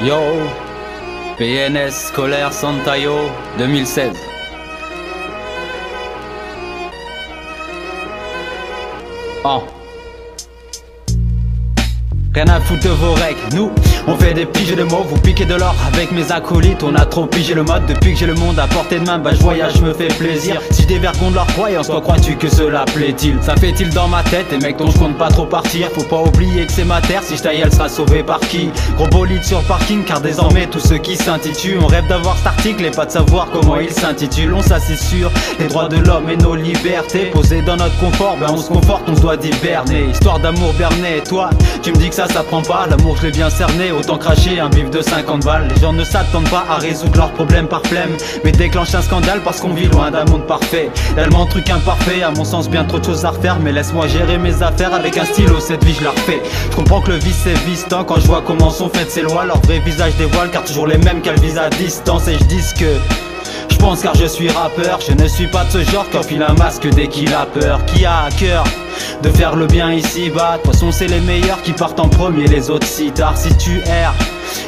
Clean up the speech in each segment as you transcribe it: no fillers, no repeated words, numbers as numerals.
Yo, PNS scolaire Santayo 2016. Oh. Rien à foutre de vos règles, nous on fait des piges de mots, vous piquez de l'or avec mes acolytes. On a trop pigé le mode, depuis que j'ai le monde à portée de main, bah je voyage, je me fais plaisir. Si je dévergonde leur croyance, quoi crois-tu que cela plaît-il? Ça fait-il dans ma tête, et mec dont je compte pas trop partir. Faut pas oublier que c'est ma terre, si je taille elle sera sauvée par qui? Gros bolide sur parking, car désormais tous ceux qui s'intitulent on rêve d'avoir cet article et pas de savoir comment il s'intitule. On ça c'est sûr, les droits de l'homme et nos libertés posés dans notre confort, ben on se conforte, on se doit d'hiberner. Histoire d'amour berné, et toi, tu me dis que ça prend pas. L'amour je l'ai bien cerné, autant cracher un bif de 50 balles. Les gens ne s'attendent pas à résoudre leurs problèmes par flemme, mais déclenchent un scandale parce qu'on vit loin d'un monde parfait. Tellement de trucs imparfaits, à mon sens bien trop de choses à refaire. Mais laisse-moi gérer mes affaires avec un stylo, cette vie je la refais. Je comprends que le vice c'est vistant quand je vois comment sont faites ces lois. Leur vrai visage dévoile car toujours les mêmes qu'elles visent à distance. Et je dis que je pense car je suis rappeur. Je ne suis pas de ce genre qui enfile un masque dès qu'il a peur. Qui a à cœur de faire le bien ici-bas? De toute façon c'est les meilleurs qui partent en premier, les autres si tard. Si tu erres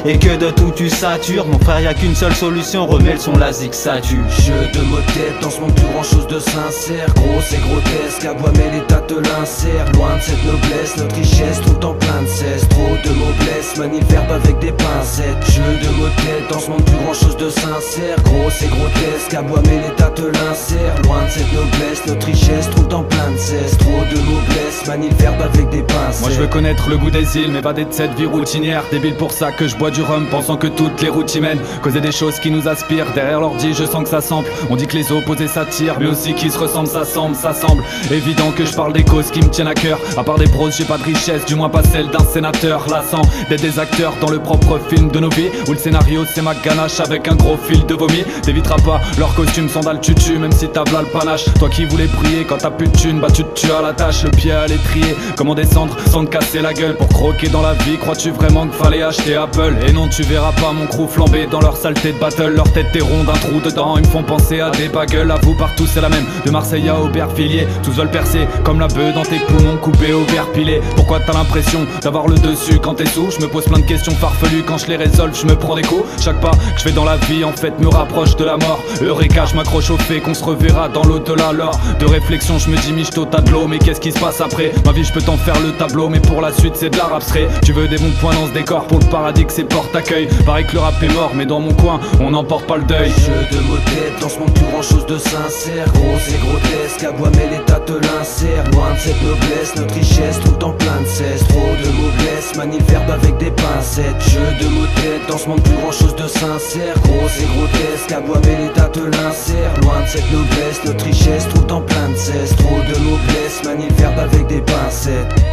et que de tout tu satures, mon frère, y a qu'une seule solution, remets le son, la zig ça tue. Jeu de mots de tête, dans ce monde plus grand chose de sincère. Gros c'est grotesque, à bois mais l'état te l'insère. Loin de cette noblesse, notre richesse trouve en plein de cesse. Trop de mots blessent, manie le verbe avec des pincettes. Jeu de mots de tête, dans ce monde plus grand chose de sincère. Gros c'est grotesque, à bois mais l'état te l'insère. Loin de cette noblesse, notre richesse trouve en plein de cesse. Trop de mots blessent, manie le verbe avec des pincettes. Moi je veux connaître le goût des îles, m'évader de cette vie routinière. Débile pour ça que je bois du rhum, pensant que toutes les routes y mènent. Causer des choses qui nous aspirent, derrière l'ordi je sens que ça sample. On dit que les opposés s'attirent, mais aussi qu'ils se ressemblent, ça semble évident que je parle des causes qui me tiennent à cœur. À part des proses j'ai pas de richesse, du moins pas celle d'un sénateur. Lassant d'être des acteurs dans le propre film de nos vies, où le scénario c'est ma ganache avec un gros fil de vomi. T'éviteras pas leur costume sandales tutu, même si t'as v'là le panache. Toi qui voulais briller quand t'as plus de thunes, bah tu te tues à la tâche. Le pied à l'étrier, comment descendre sans te casser la gueule? Pour croquer dans la vie, crois-tu vraiment qu'il fallait acheter Apple? Et non tu verras pas mon crew flamber dans leur saleté de battle. Leur tête est ronde, un trou dedans, ils me font penser à des bagels. À vous partout c'est la même, de Marseille à Aubervilliers. Tous veulent percer comme la bœuf dans tes poumons, coupés au verre pilé. Pourquoi t'as l'impression d'avoir le dessus quand t'es sous? Je me pose plein de questions farfelues, quand je les résolve je me prends des coups. Chaque pas que je fais dans la vie en fait me rapproche de la mort. Eureka, je m'accroche au fait qu'on se reverra dans l'au-delà. L'heure de réflexion je me dis michto t'as de l'eau, mais qu'est-ce qui se passe après? Ma vie je peux t'en faire le tableau, mais pour la suite c'est de l'art abstrait. Tu veux des bons points dans ce décor, pour le paradis que c'est porte-accueil. Pareil que le rap est mort, mais dans mon coin on n'emporte pas le deuil. Jeu de mots de tête, dans ce monde plus grand chose de sincère. Gros c'est grotesque, à bois mais l'état te l'insère. Loin de cette noblesse, notre richesse trouve en plein de cesse. Trop de mots blessent, manie le verbe avec des pincettes. Jeu de mots de tête, dans ce monde plus grand chose de sincère. Gros c'est grotesque, à bois mais l'état te l'insère. Loin de cette noblesse, notre richesse trouve en plein de cesse. Trop de mots blessent, manie le verbe avec des pincettes.